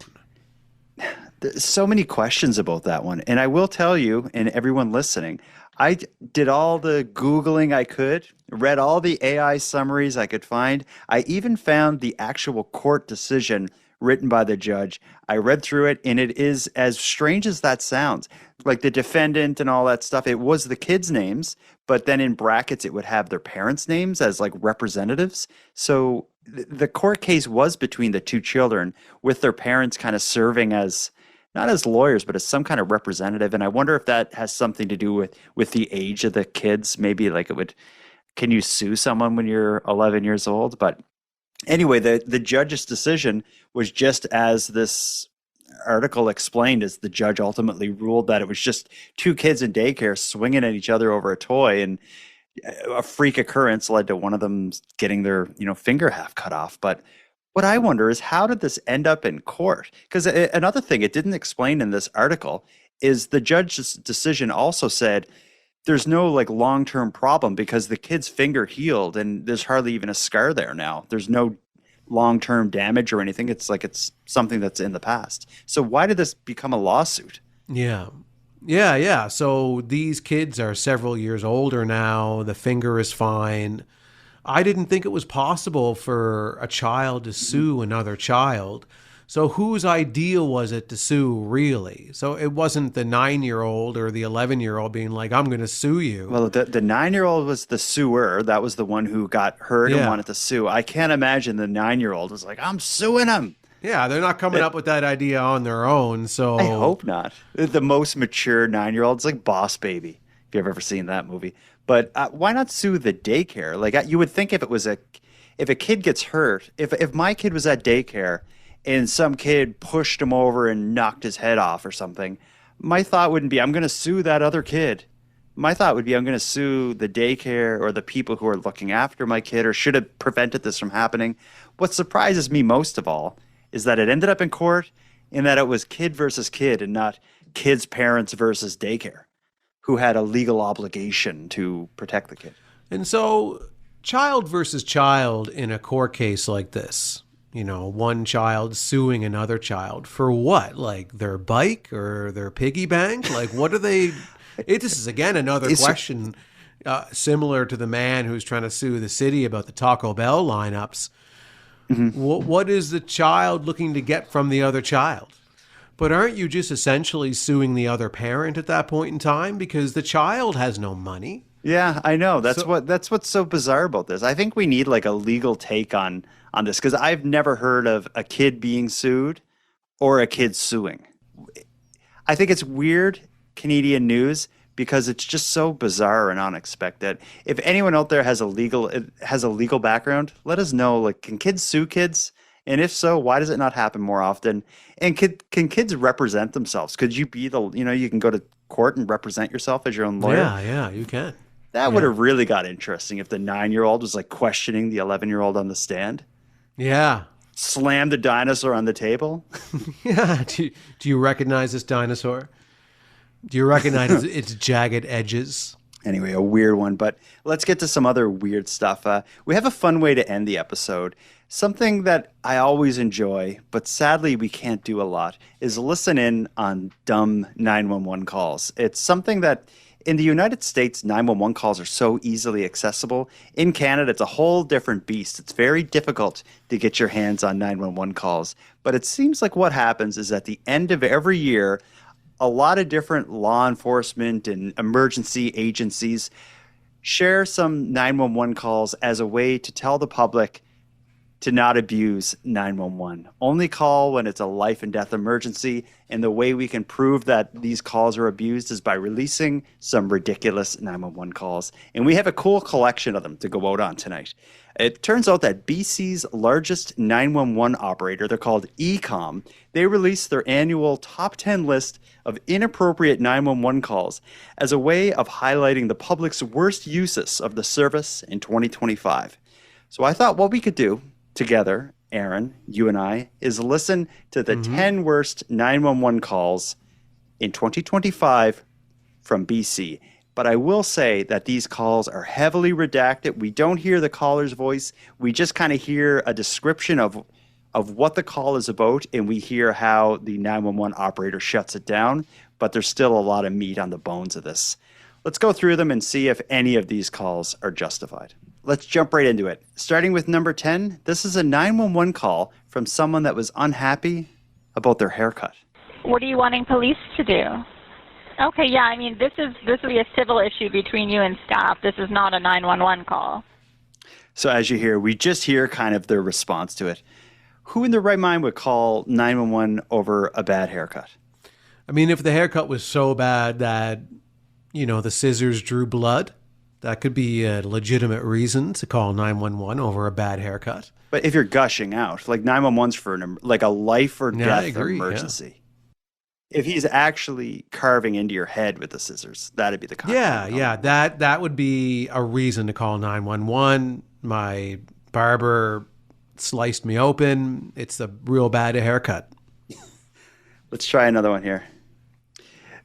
There's so many questions about that one. And I will tell you, and everyone listening, I did all the Googling I could, read all the AI summaries I could find. I even found the actual court decision written by the judge. I read through it, and it is as strange as that sounds. Like the defendant and all that stuff, it was the kids' names, but then in brackets it would have their parents' names as like representatives. So the court case was between the two children, with their parents kind of serving as not as lawyers, but as some kind of representative. And I wonder if that has something to do with the age of the kids. Maybe like can you sue someone when you're 11 years old? But anyway, the judge's decision was just as this article explained, as the judge ultimately ruled that it was just two kids in daycare swinging at each other over a toy, and a freak occurrence led to one of them getting their finger half cut off. But what I wonder is, how did this end up in court? Because another thing it didn't explain in this article is the judge's decision also said there's no like long-term problem because the kid's finger healed and there's hardly even a scar there now. There's no long-term damage or anything. It's like it's something that's in the past. So why did this become a lawsuit? Yeah. So these kids are several years older now. The finger is fine. I didn't think it was possible for a child to sue another child. So whose idea was it to sue, really? So it wasn't the 9-year-old or the 11-year-old being like, I'm going to sue you. Well, the 9-year-old was the suer. That was the one who got hurt and wanted to sue. I can't imagine the 9-year-old was like, I'm suing him. Yeah, they're not coming up with that idea on their own. So I hope not. The most mature 9-year-old is like Boss Baby, if you've ever seen that movie. But why not sue the daycare? Like you would think if a kid gets hurt, if my kid was at daycare and some kid pushed him over and knocked his head off or something, my thought wouldn't be, I'm going to sue that other kid. My thought would be, I'm going to sue the daycare or the people who are looking after my kid or should have prevented this from happening. What surprises me most of all is that it ended up in court and that it was kid versus kid and not kids' parents versus daycare, who had a legal obligation to protect the kid. And so child versus child in a court case like this, one child suing another child for what? Like their bike or their piggy bank? Like what are they? This is, again, another question similar to the man who's trying to sue the city about the Taco Bell lineups. Mm-hmm. What is the child looking to get from the other child? But aren't you just essentially suing the other parent at that point in time because the child has no money? Yeah, I know. That's what's so bizarre about this. I think we need like a legal take on this, because I've never heard of a kid being sued or a kid suing. I think it's weird Canadian news because it's just so bizarre and unexpected. If anyone out there has a legal background, let us know. Like, can kids sue kids? And if so, why does it not happen more often? And can kids represent themselves? Could you be you can go to court and represent yourself as your own lawyer? Yeah, you can. That would have really got interesting if the 9-year-old was like questioning the 11-year-old on the stand. Yeah. Slam the dinosaur on the table. Yeah. Do you recognize this dinosaur? Do you recognize its jagged edges? Anyway, a weird one, but let's get to some other weird stuff. We have a fun way to end the episode. Something that I always enjoy, but sadly we can't do a lot, is listen in on dumb 911 calls. It's something that In the United States, 911 calls are so easily accessible. In Canada, it's a whole different beast. It's very difficult to get your hands on 911 calls. But it seems like what happens is at the end of every year, a lot of different law enforcement and emergency agencies share some 911 calls as a way to tell the public to not abuse 911. Only call when it's a life and death emergency. And the way we can prove that these calls are abused is by releasing some ridiculous 911 calls. And we have a cool collection of them to go out on tonight. It turns out that BC's largest 911 operator, they're called Ecom, they released their annual top 10 list of inappropriate 911 calls as a way of highlighting the public's worst uses of the service in 2025. So I thought what we could do together, Aaron, you and I, is listen to the 10 worst 911 calls in 2025 from BC. But I will say that these calls are heavily redacted. We don't hear the caller's voice. We just kind of hear a description of what the call is about, and we hear how the 911 operator shuts it down. But there's still a lot of meat on the bones of this. Let's go through them and see if any of these calls are justified. Let's jump right into it. Starting with number 10, this is a 911 call from someone that was unhappy about their haircut. What are you wanting police to do? Okay, yeah, I mean, this will be a civil issue between you and staff. This is not a 911 call. So as you hear, we just hear kind of their response to it. Who in their right mind would call 911 over a bad haircut? I mean, if the haircut was so bad that, the scissors drew blood, that could be a legitimate reason to call 911 over a bad haircut. But if you're gushing out, like 911's for a life or death emergency. Yeah. If he's actually carving into your head with the scissors, that'd be the kind. Yeah, that would be a reason to call 911. My barber sliced me open. It's a real bad haircut. Let's try another one here.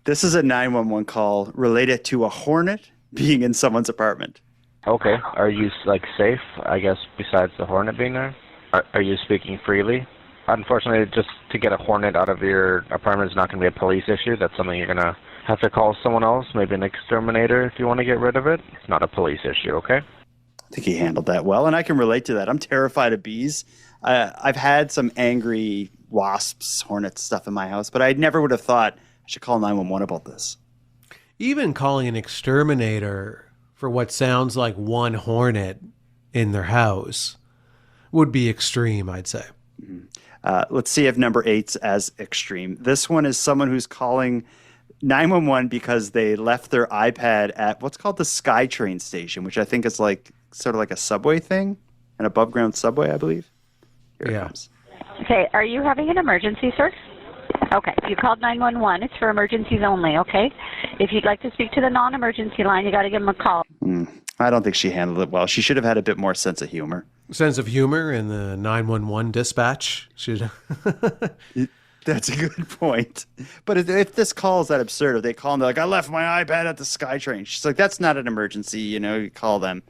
This is a 911 call related to a hornet being in someone's apartment. Okay. Are you safe? I guess besides the hornet being there, are you speaking freely? Unfortunately, just to get a hornet out of your apartment is not going to be a police issue. That's something you're going to have to call someone else, maybe an exterminator if you want to get rid of it. It's not a police issue, okay? I think he handled that well, and I can relate to that. I'm terrified of bees. I've had some angry wasps, hornets, stuff in my house, but I never would have thought I should call 911 about this. Even calling an exterminator for what sounds like one hornet in their house would be extreme, I'd say. Let's see if number 8's as extreme. This one is someone who's calling 911 because they left their iPad at what's called the SkyTrain station, which I think is sort of like a subway thing, an above ground subway, I believe. Here it comes. Okay, are you having an emergency, sir? Okay, you called 911. It's for emergencies only, okay? If you'd like to speak to the non-emergency line, you got to give them a call. I don't think she handled it well. She should have had a bit more sense of humor. Sense of humor in the 911 dispatch should. That's a good point. But if this call is that absurd, if they call and they're like, I left my iPad at the SkyTrain. She's like, that's not an emergency. You call them.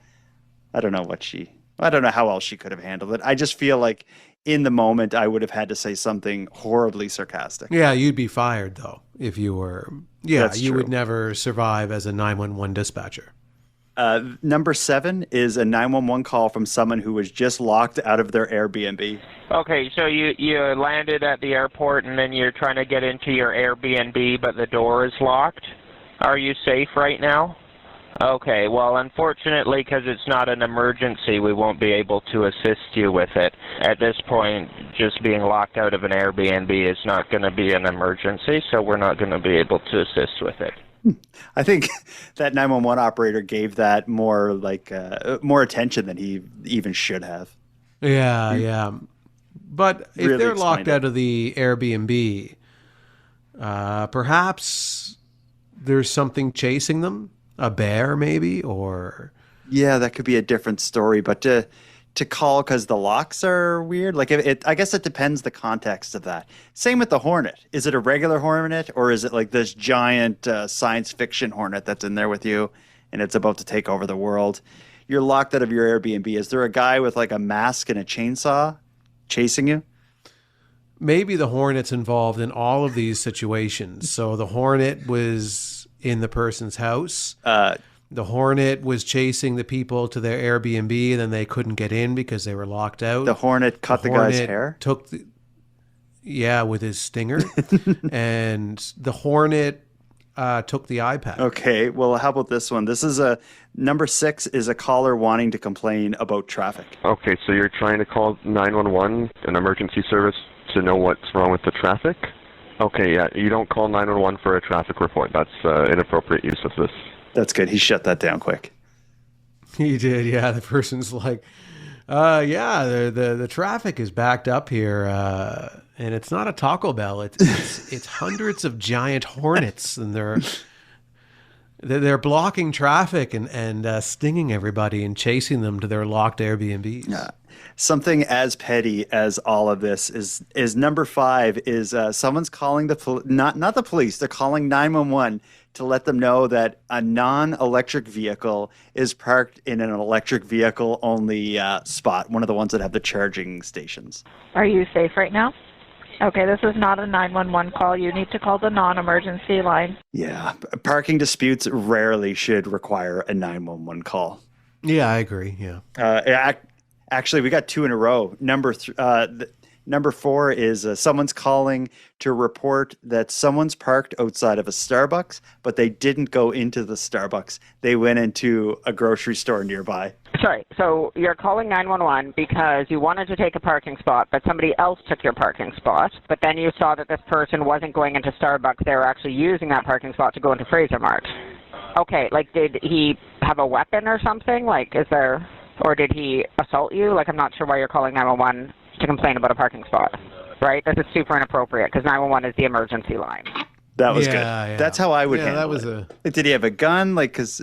I don't know how else she could have handled it. I just feel like in the moment, I would have had to say something horribly sarcastic. Yeah, you'd be fired, though, if you were. Yeah, That's you true. would never survive as a 911 dispatcher. Number 7 is a 911 call from someone who was just locked out of their Airbnb. Okay, so you landed at the airport and then you're trying to get into your Airbnb, but the door is locked. Are you safe right now? Okay, well, unfortunately, because it's not an emergency, we won't be able to assist you with it. At this point, just being locked out of an Airbnb is not going to be an emergency, so we're not going to be able to assist with it. I think that 911 operator gave that more attention than he even should have. Yeah. But if Really they're locked explained it. out of the Airbnb, perhaps there's something chasing them. A bear, maybe, or... Yeah, that could be a different story, but to call because the locks are weird, I guess it depends the context of that. Same with the hornet. Is it a regular hornet, or is it like this giant science fiction hornet that's in there with you, and it's about to take over the world? You're locked out of your Airbnb. Is there a guy with a mask and a chainsaw chasing you? Maybe the hornet's involved in all of these situations. So the hornet was in the person's house. The Hornet was chasing the people to their Airbnb, and then they couldn't get in because they were locked out. The Hornet cut the guy's hair? With his stinger. And the Hornet took the iPad. Okay, well, how about this one? This is number 6 is a caller wanting to complain about traffic. Okay, so you're trying to call 911, an emergency service, to know what's wrong with the traffic? Okay, yeah, you don't call 911 for a traffic report. That's inappropriate use of this. That's good. He shut that down quick. He did, yeah. The person's like, the traffic is backed up here, and it's not a Taco Bell. It's hundreds of giant hornets, and they're blocking traffic and stinging everybody and chasing them to their locked Airbnbs. Yeah. Something as petty as all of this is number 5 is someone's calling not the police. They're calling 911 to let them know that a non-electric vehicle is parked in an electric vehicle only spot, one of the ones that have the charging stations. Are you safe right now? Okay, this is not a 911 call. You need to call the non-emergency line. Yeah, parking disputes rarely should require a 911 call. Yeah, I agree. Yeah. Actually, we got 2 in a row. Number 4 is someone's calling to report that someone's parked outside of a Starbucks, but they didn't go into the Starbucks. They went into a grocery store nearby. Sorry, so you're calling 911 because you wanted to take a parking spot, but somebody else took your parking spot, but then you saw that this person wasn't going into Starbucks. They were actually using that parking spot to go into Fraser Mart. Okay, like did he have a weapon or something? Like or did he assault you? Like I'm not sure why you're calling 911 to complain about a parking spot, right? This is super inappropriate because 911 is the emergency line. That was good. Yeah. That's how I would handle it. Did he have a gun? Like, because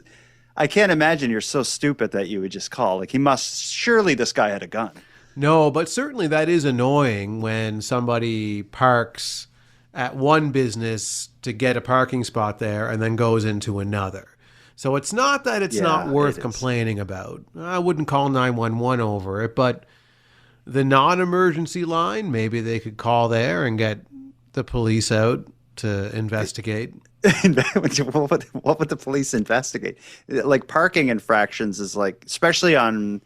I can't imagine you're so stupid that you would just call. Like, surely this guy had a gun. No, but certainly that is annoying when somebody parks at one business to get a parking spot there and then goes into another. So it's not that it's not worth complaining about. I wouldn't call 911 over it, but the non-emergency line, maybe they could call there and get the police out to investigate. What would the police investigate? Like parking infractions is like, especially on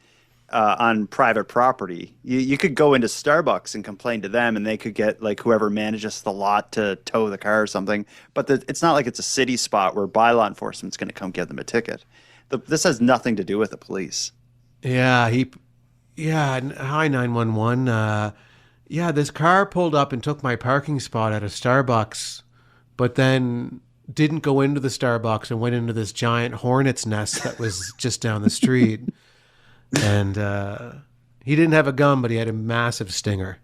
private property, you could go into Starbucks and complain to them, and they could get like whoever manages the lot to tow the car or something. But it's not like it's a city spot where bylaw enforcement's going to come give them a ticket. This has nothing to do with the police. Yeah, hi 911. This car pulled up and took my parking spot at a Starbucks, but then didn't go into the Starbucks and went into this giant hornet's nest that was just down the street. And he didn't have a gun, but he had a massive stinger.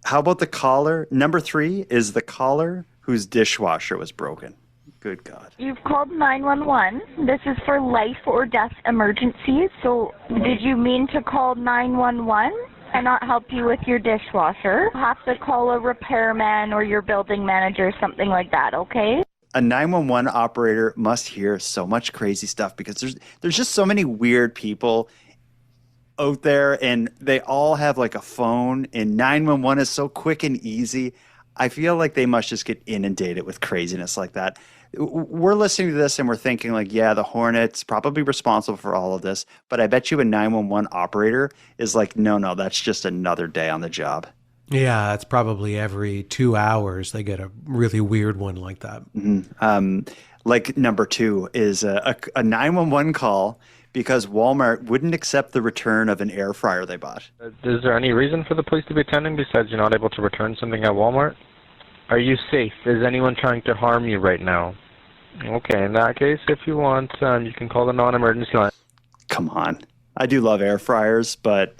How about the caller? Number 3 is the caller whose dishwasher was broken. Good God. You've called 911. This is for life or death emergencies. So did you mean to call 911 and not help you with your dishwasher? You'll have to call a repairman or your building manager, something like that, okay? A 911 operator must hear so much crazy stuff because there's just so many weird people out there, and they all have like a phone, and 911 is so quick and easy. I feel like they must just get inundated with craziness like that. We're listening to this and we're thinking like, yeah, the Hornet's probably responsible for all of this, but I bet you a 911 operator is like, no, that's just another day on the job. Yeah, it's probably every 2 hours they get a really weird one like that. Mm-hmm. Like number 2 is a 911 call because Walmart wouldn't accept the return of an air fryer they bought. Is there any reason for the police to be attending besides you're not able to return something at Walmart? Are you safe? Is anyone trying to harm you right now? Okay, in that case, if you want, you can call the non-emergency line. Come on. I do love air fryers, but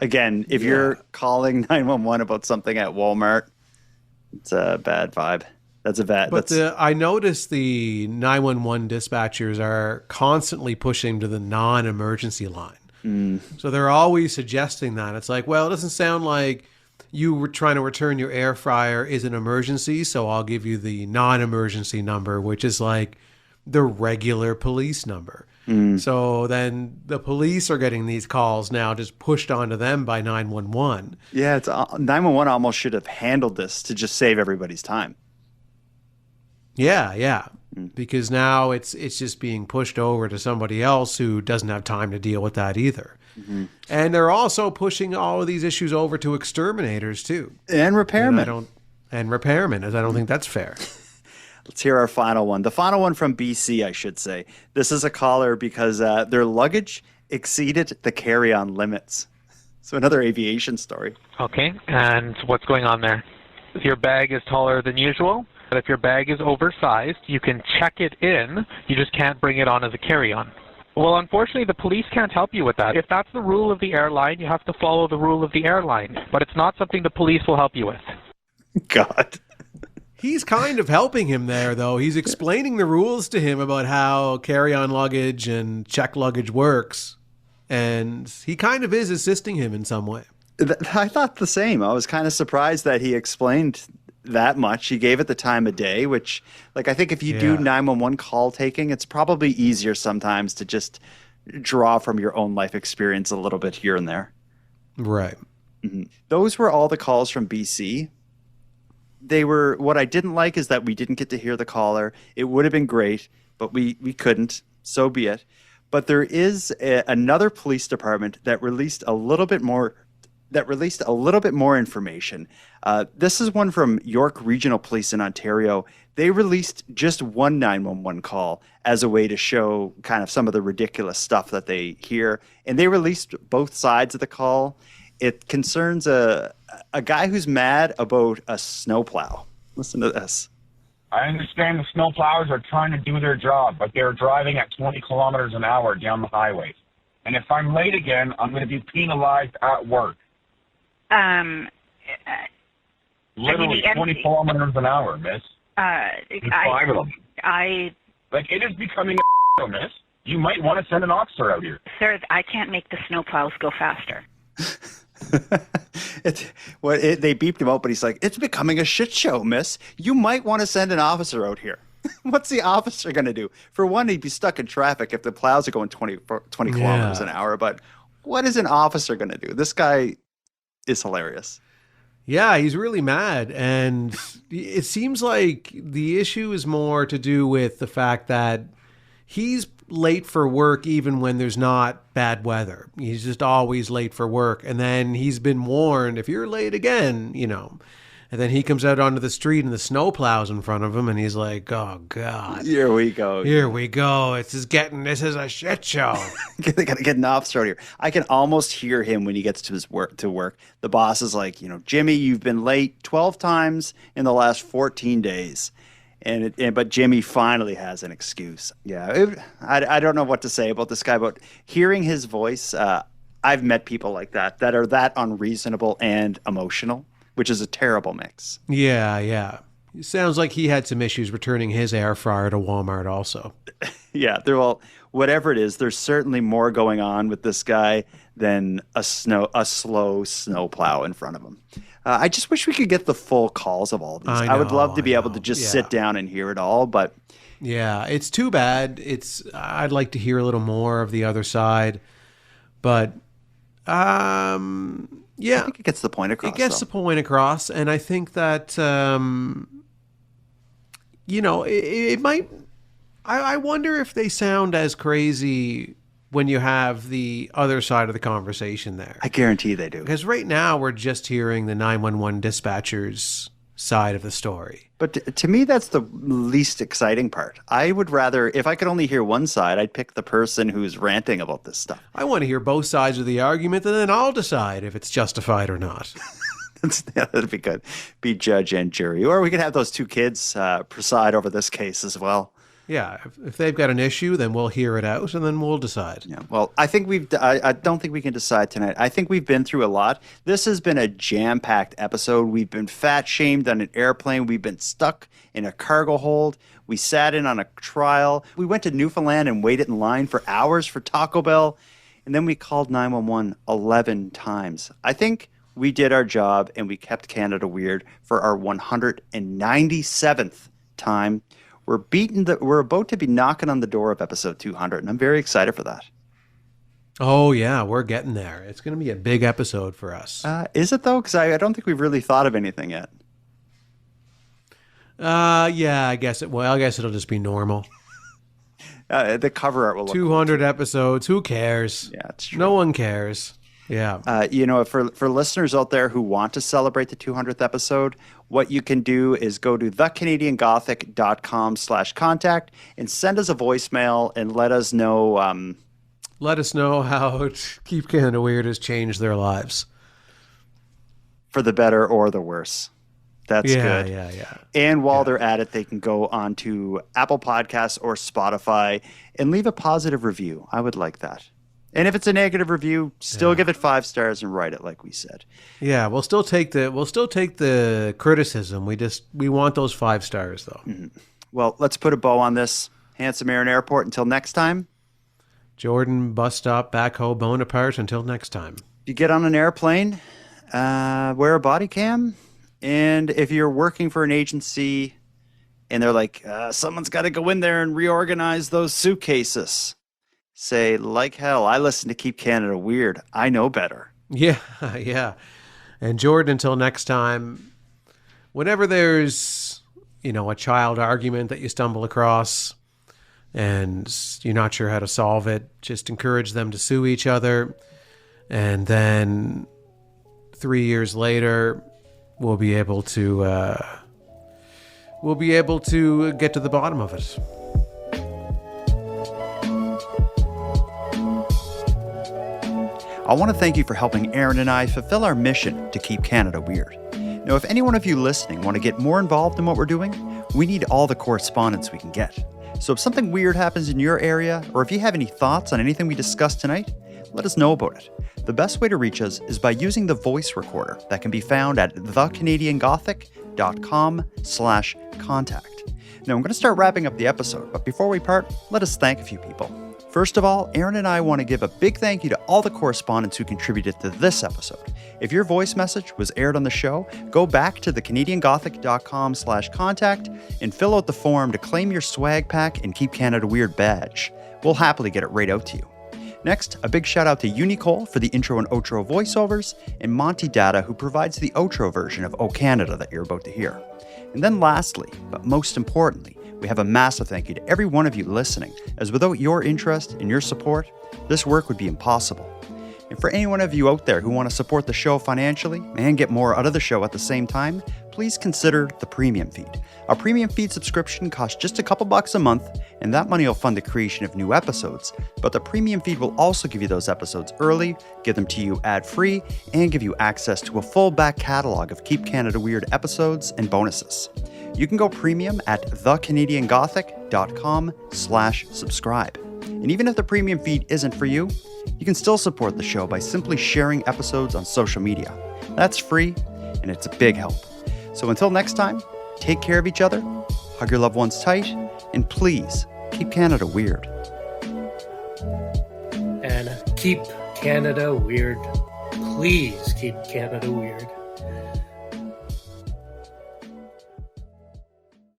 again, if you're calling 911 about something at Walmart, it's a bad vibe. That's a bad. But I noticed the 911 dispatchers are constantly pushing to the non-emergency line. So they're always suggesting that. It's like, well, it doesn't sound like you were trying to return your air fryer is an emergency, so I'll give you the non-emergency number, which is like the regular police number. So then the police are getting these calls now just pushed onto them by 911. Yeah, 911 almost should have handled this to just save everybody's time. Yeah. because now it's just being pushed over to somebody else who doesn't have time to deal with that either. Mm-hmm. And they're also pushing all of these issues over to exterminators too. And repairmen. And repairmen, as I don't think that's fair. Let's hear our final one. The final one from BC, I should say. This is a caller because their luggage exceeded the carry-on limits. So another aviation story. Okay, and what's going on there? If your bag is taller than usual, but if your bag is oversized, you can check it in. You just can't bring it on as a carry-on. Well, unfortunately, the police can't help you with that. If that's the rule of the airline, you have to follow the rule of the airline. But it's not something the police will help you with. God. He's kind of helping him there, though. He's explaining the rules to him about how carry-on luggage and check luggage works. And he kind of is assisting him in some way. I thought the same. I was kind of surprised that he explained that much. He gave it the time of day, which, like, I think if you do 911 call taking, it's probably easier sometimes to just draw from your own life experience a little bit here and there. Right. Mm-hmm. Those were all the calls from BC. What I didn't like is that we didn't get to hear the caller. It would have been great, but we couldn't. So be it. But there is another police department that released a little bit more information. This is one from York Regional Police in Ontario. They released just one 911 call as a way to show kind of some of the ridiculous stuff that they hear. And they released both sides of the call. It concerns a guy who's mad about a snowplow. Listen to this. I understand the snowplowers are trying to do their job, but they're driving at 20 kilometers an hour down the highway. And if I'm late again, I'm going to be penalized at work. Literally 20 kilometers an hour, miss. There's 5 of them. Like, it is becoming a miss. You might want to send an officer out here. Sir, I can't make the snowplows go faster. They beeped him out, but he's like, it's becoming a shit show, miss. You might want to send an officer out here. What's the officer going to do? For one, he'd be stuck in traffic if the plows are going 20 kilometers an hour. But what is an officer going to do? This guy is hilarious. Yeah, he's really mad. And it seems like the issue is more to do with the fact that he's late for work even when there's not bad weather. He's just always late for work. And then he's been warned, if you're late again, and then he comes out onto the street and the snow plows in front of him and he's like, oh God. Here we go. This is a shit show. They got to get an officer out here. I can almost hear him when he gets to work. The boss is like, Jimmy, you've been late 12 times in the last 14 days. But Jimmy finally has an excuse. Yeah, I don't know what to say about this guy, but hearing his voice, I've met people like that are that unreasonable and emotional, which is a terrible mix. Yeah. It sounds like he had some issues returning his air fryer to Walmart also. Yeah, whatever it is, there's certainly more going on with this guy than a slow snowplow in front of him. I just wish we could get the full calls of all these. I would love to be able to just sit down and hear it all, but yeah, it's too bad. I'd like to hear a little more of the other side, but I think it gets the point across. It gets the point across, and I think that it might. I wonder if they sound as crazy when you have the other side of the conversation there. I guarantee they do. Because right now we're just hearing the 911 dispatcher's side of the story. But to me, that's the least exciting part. I would rather, if I could only hear one side, I'd pick the person who's ranting about this stuff. I want to hear both sides of the argument, and then I'll decide if it's justified or not. That'd be good. Be judge and jury. Or we could have those two kids preside over this case as well. Yeah, if they've got an issue, then we'll hear it out and then we'll decide. Yeah, well, I think I don't think we can decide tonight. I think we've been through a lot. This has been a jam-packed episode. We've been fat-shamed on an airplane. We've been stuck in a cargo hold. We sat in on a trial. We went to Newfoundland and waited in line for hours for Taco Bell. And then we called 911 11 times. I think we did our job and we kept Canada weird for our 197th time. We're about to be knocking on the door of episode 200, and I'm very excited for that. Oh, yeah, we're getting there. It's going to be a big episode for us. Is it, though? Because I don't think we've really thought of anything yet. Yeah, I guess it'll just be normal. The cover art will look 200 episodes. Who cares? Yeah, it's true. No one cares. Yeah. For listeners out there who want to celebrate the 200th episode, what you can do is go to thecanadiangothic.com/contact and send us a voicemail and let us know. Let us know how Keep Canada Weird has changed their lives. For the better or the worse. That's good. Yeah. And while they're at it, they can go on to Apple Podcasts or Spotify and leave a positive review. I would like that. And if it's a negative review, still give it 5 stars and write it like we said. Yeah, we'll still take the criticism. We want those 5 stars though. Mm-hmm. Well, let's put a bow on this. Handsome Aaron Airport. Until next time. Jordan Bus Stop Backhoe Bonaparte. Until next time. If you get on an airplane, wear a body cam. And if you're working for an agency and they're like, someone's got to go in there and reorganize those suitcases, say, like hell, I listen to Keep Canada Weird. I know better. Yeah. And Jordan, until next time, whenever there's, a child argument that you stumble across and you're not sure how to solve it, just encourage them to sue each other. And then 3 years later, we'll be able to get to the bottom of it. I want to thank you for helping Aaron and I fulfill our mission to keep Canada weird. Now, if any one of you listening want to get more involved in what we're doing, we need all the correspondence we can get. So if something weird happens in your area, or if you have any thoughts on anything we discussed tonight, let us know about it. The best way to reach us is by using the voice recorder that can be found at thecanadiangothic.com/contact. Now, I'm going to start wrapping up the episode, but before we part, let us thank a few people. First of all, Aaron and I want to give a big thank you to all the correspondents who contributed to this episode. If your voice message was aired on the show, go back to thecanadiangothic.com/contact and fill out the form to claim your swag pack and Keep Canada Weird badge. We'll happily get it right out to you. Next, a big shout out to Unicole for the intro and outro voiceovers, and Monty Data, who provides the outro version of O Canada that you're about to hear. And then lastly, but most importantly, we have a massive thank you to every one of you listening, as without your interest and your support, this work would be impossible. And for any one of you out there who want to support the show financially and get more out of the show at the same time, please consider the premium feed. A premium feed subscription costs just a couple bucks a month, and that money will fund the creation of new episodes. But the premium feed will also give you those episodes early, give them to you ad-free, and give you access to a full back catalog of Keep Canada Weird episodes and bonuses. You can go premium at thecanadiangothic.com/subscribe. And even if the premium feed isn't for you, you can still support the show by simply sharing episodes on social media. That's free, and it's a big help. So until next time, take care of each other, hug your loved ones tight, and please keep Canada weird. And keep Canada weird. Please keep Canada weird.